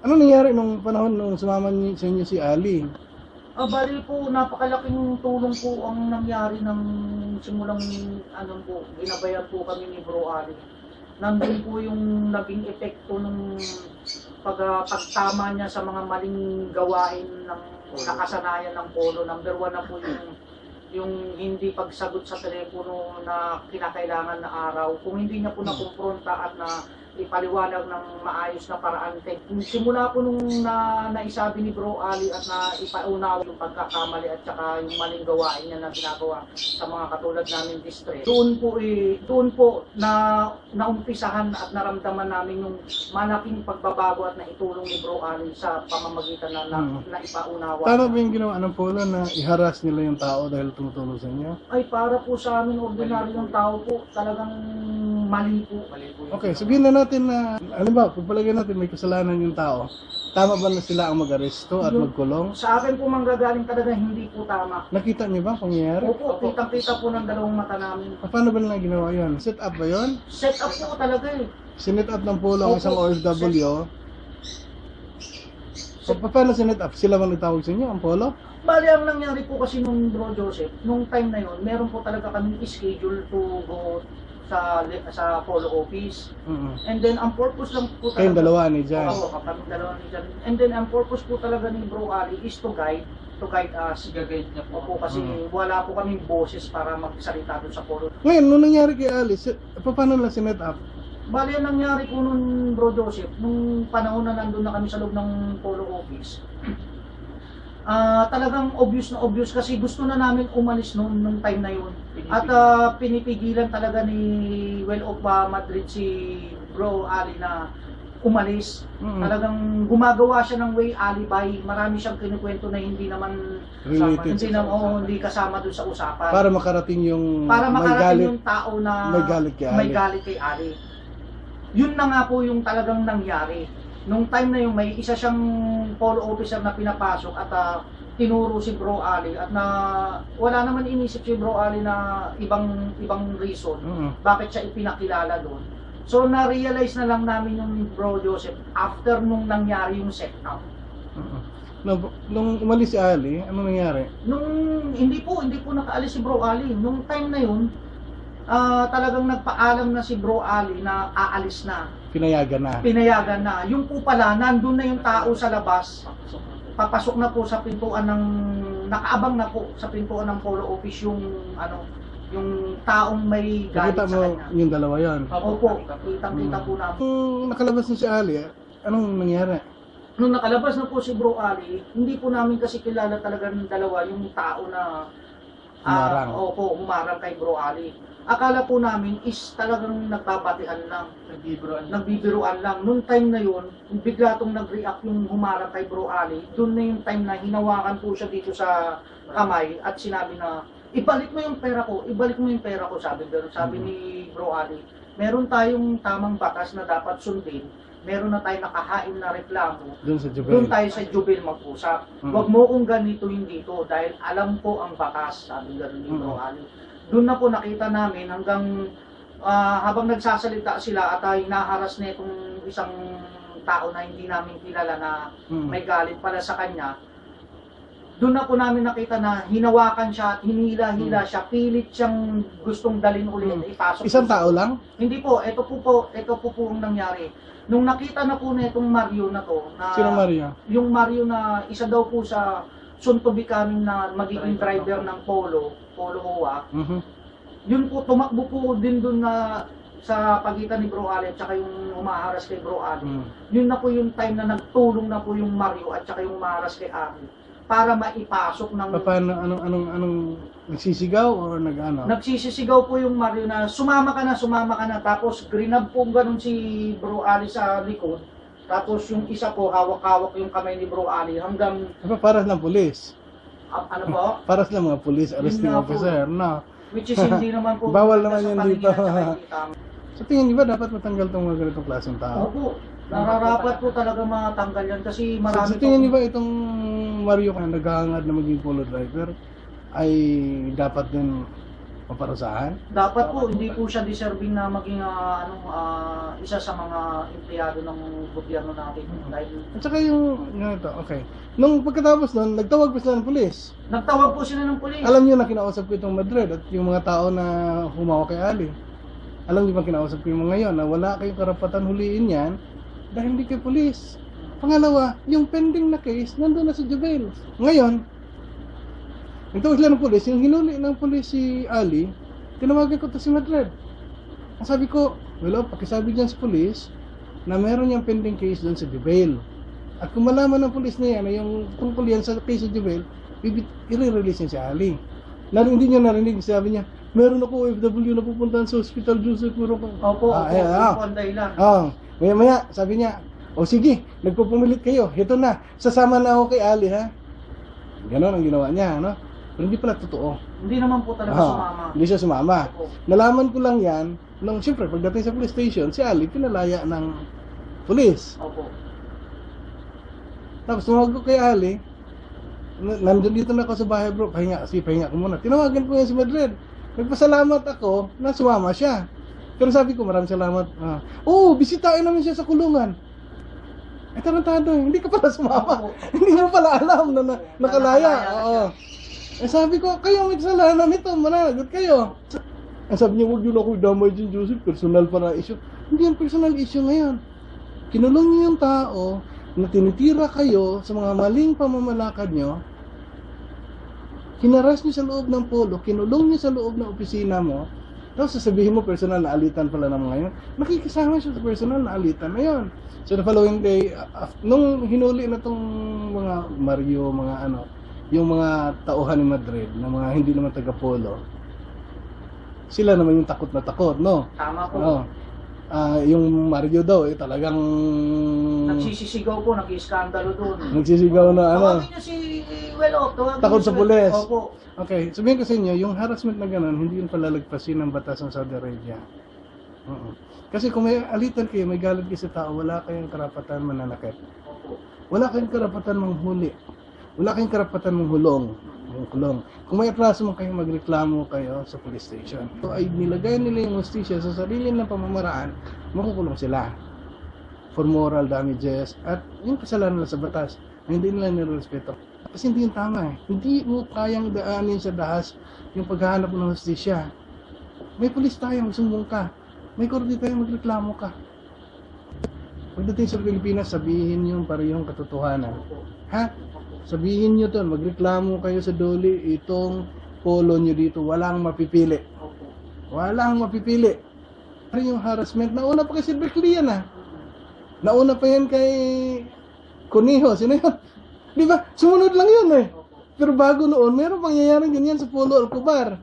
Ano nangyari nung panahon nung sumama sa inyo si Ali? Bali po, napakalaking tulong po ang nangyari ng simulang ginabayan po kami ni Bro Ali. Nandun po yung naging epekto ng pagtama niya sa mga maling gawain ng nakasanayan ng polo. Number one na po yung hindi pagsagot sa telepono na kinakailangan na araw. Kung hindi niya po nakumpronta at na ipaliwanag ng maayos na paraan. Simula po nung naisabi ni Bro Ali at na ipaunawa yung pagkakamali at saka yung maling gawain niya na ginagawa sa mga katulad namin district. Doon po naumpisahan at naramdaman namin yung malaking pagbabago at naitulong ni Bro Ali sa pamamagitan na ipaunawa. Paano ba yung ginawa ng polo na i-harass nila yung tao dahil tumutulong sa inyo? Ay, para po sa amin, ordinaryong tao po, talagang mali po. Okay, sabihin na natin na, ano ba, pagpalagay natin may kasalanan yung tao, tama ba na sila ang mag-aresto at magkulong? Sa akin po manggagaling talaga hindi po tama. Nakita niyo ba pangyayari? Opo, kitang-kita po ng dalawang mata namin. Paano ba nila ginawa yun? Set up ba yun? Set up po talaga eh. Sinet up ng polo ang Opo. isang OFW. So, paano sinet up? Sila bang nagtawag sa inyo, ang polo? Bali, ang nangyari po kasi nung Bro Joseph, nung time na yon, meron po talaga kaming schedule to go sa polo office. And then, ang purpose lang po talaga... Kayong dalawa ni Jan. Oo, kaming dalawa ni Jan. And then, ang purpose po talaga ni Bro Ali is to guide us. Gagayad niya po. Opo, kasi wala po kaming boses para magsalita doon sa polo. Ngayon, nung nangyari kay Alice, paano nila sinet up? Bali, ang nangyari po nun, Bro Joseph, nung panahon na nandun na kami sa loob ng polo office, talagang obvious na obvious kasi gusto na namin umalis nung time na yun. At pinipigilan talaga ni Well of Madrid si Bro Ali na umalis. Talagang gumagawa siya ng way alibi. Marami siyang kinukwento na hindi naman Related hindi kasama dun sa usapan. para makarating yung Para may makarating galit. yung tao na may galit kay Ali. may galit kay Ali. Yun na nga po yung talagang nangyari. Nung time na yun, may isa siyang polo officer na pinapasok at tinuro si Bro Ali at na wala naman inisip si Bro Ali na ibang reason bakit siya ipinakilala doon. So na-realize na lang namin yung Bro Joseph after nung nangyari yung set up. Nung umalis si Ali, ano nangyari? Nung hindi po nakaalis si Bro Ali. Nung time na yun, talagang nagpaalam na si Bro Ali na aalis na. Pinayagan na. Yung po pala, nandun na yung tao sa labas. Papasok na po sa pintuan ng, nakaabang na po sa pintuan ng polo office yung taong may galit Nakita sa mo kanya. yung dalawa yon. Opo, kitang-kita po namin. Nung nakalabas na si Ali, anong nangyari? Nung nakalabas na po si Bro Ali, hindi po namin kasi kilala talaga ng dalawa yung tao na Humarang. Opo, humarang kay Bro Ali. Akala po namin is talagang nagbabatihan lang. Nagbibiruan lang. Noong time na yun, bigla tong nag-react yung humarang kay Bro Ali. Doon na yung time na hinawakan po siya dito sa kamay at sinabi na, ibalik mo yung pera ko, sabi ni Bro Ali. Meron tayong tamang batas na dapat sundin. Meron na tayong nakahain na reklamo. Doon tayo sa Jubil mag-usap. Huwag mo kong ganituin dito dahil alam ko ang batas, sabi gano'n ni Bro Ali. Doon na po nakita namin hanggang habang nagsasalita sila at hinaharas na itong isang tao na hindi namin kilala na may galit pala sa kanya. Doon na po namin nakita na hinawakan siya at hinila-hila siya, pilit siyang gustong dalhin ulit, ipasok. Isang tao lang? Hindi po, ito po ang nangyari. Nung nakita na po na itong Mario na to, na Sino Mario? yung Mario na isa daw po sa soon to becoming na magiging driver ng Polo Hoa, yun po, tumakbo po din doon na sa pagitan ni Bro Ali at saka yung umaharas kay Bro Ali. Yun na po yung time na nagtulong na po yung Mario at saka yung umaharas kay Ali para maipasok ng... Paano, anong nagsisigaw o nag-ano? Nagsisisigaw po yung Mario na sumama ka na, tapos grinab po ganun si Bro Ali sa likod. Tapos yung isa po, hawak-hawak yung kamay ni Bro Ali hanggang... Para lang pulis. Ano po? Para sa mga pulis, arresting Yun nga po. officer, no? Which is hindi naman po... Bawal naman sa yun paningin dito. at saka hindi tama. Sa tingin niyo ba dapat matanggal itong mga ganitong klaseng tao? Opo, nararapat po talaga matanggal yan kasi marami Sa tingin niyo ba itong Mario na naghahangad na maging polo driver ay dapat din maparusahan? Dapat po, hindi po siya deserving na maging isa sa mga empleyado ng gobyerno natin. Dahil At saka yung, ganito, okay. Nung pagkatapos nun, nagtawag pa sila ng pulis. nagtawag po sila ng pulis. Alam niyo na kinausap ko itong Madrid at yung mga tao na humawak kay Ali. Alam niyo ba kinausap ko yung mga yon na wala kayong karapatan huliin yan dahil hindi kayo pulis. Pangalawa, yung pending na case, nandun na sa jail. Ngayon, nagtawag sila ng pulis, yung hinuli ng pulis si Ali, tinawagan ko to si Madrid. Ang sabi ko, well, pakisabi dyan sa pulis na meron yung pending case doon sa jail. At kung malaman ng pulis na yan, na yung tungkol yan sa case sa jail, i-release niya si Ali. Hindi niya narinig, sabi niya, meron ako OFW na pupuntahan sa hospital, Joseph Murong. Opo, ayan, opo, ang dahilan. Maya, sabi niya, o sige, nagpupumilit kayo, ito na, sasama na ako kay Ali, ha? Ganon ang ginawa niya, ano? Pero hindi pala totoo. Hindi naman po talaga sumama. Hindi siya sumama. Opo. Nalaman ko lang yan, nung siyempre, pagdating sa police station, si Ali pinalaya ng pulis. Opo. Tapos tumawag ko kay Ali, nandun dito na ako sa bahay bro, pahinga ko muna. Tinawagan ko yan si Madrid. Nagpasalamat ako na sumama siya. Pero sabi ko, maraming salamat. Bisitahin namin siya sa kulungan. Tarantado, hindi ka pala sumama. Hindi mo pala alam na nakalaya. Oo. Sabi ko, kayo may kasalanan nito, managot kayo. Sabi niya, huwag yun ako damay dyan, Joseph, personal pa na issue. Hindi yan personal issue ngayon. Kinulong niyo yung tao na tinitira kayo sa mga maling pamamalakad nyo, kinaras niyo sa loob ng polo, kinulong niyo sa loob ng opisina mo, tapos sasabihin mo personal na alitan pala ng mga yun. Nakikisama siya sa personal na alitan na yun. So the following day, nung hinuli na tong mga Mario, yung mga tauhan ni Madrid, na mga hindi naman taga-polo, sila naman yung takot na takot, no? Tama po. Yung Mario daw, talagang Nagsisisigaw po, nag-iskandalo doon. nagsisigaw na Tawagin niyo si tawagin Takot niyo sa si pulis. Opo. Okay, sabihin ko sa inyo, yung harassment na gano'n, hindi yun palalagpasin ng batas ng Saudi Arabia. Kasi kung may alitan kayo, may galit kayo sa tao, wala kayong karapatan mananakit. Opo. Wala kayong karapatan manghuli. Wala kayong karapatan manghulong. Kung may atraso mo kayo, magreklamo kayo sa police station. So ay nilagay nila yung hustisya sa sarili ng pamamaraan, makukulong sila for moral damages at yung kasalanan nila sa batas na hindi nila nirespeto. Kasi hindi yung tama eh. Hindi mo kayang daanin sa dahas yung paghahanap ng hustisya. May pulis tayo, magsumbong ka. May korte tayo, magreklamo ka. Pagdating sa Pilipinas, sabihin yung parehong katotohanan. Ha? Sabihin nyo to, magreklamo kayo sa doli, itong polo nyo dito, walang mapipili. Opo. Walang mapipili. Pero yung harassment, nauna pa kay Silver Clean Nauna pa yan kay Conijo. Sino yun? Di ba? Sumunod lang yun eh. Opo. Pero bago noon, meron pangyayaring ganyan sa Polo Alcobar.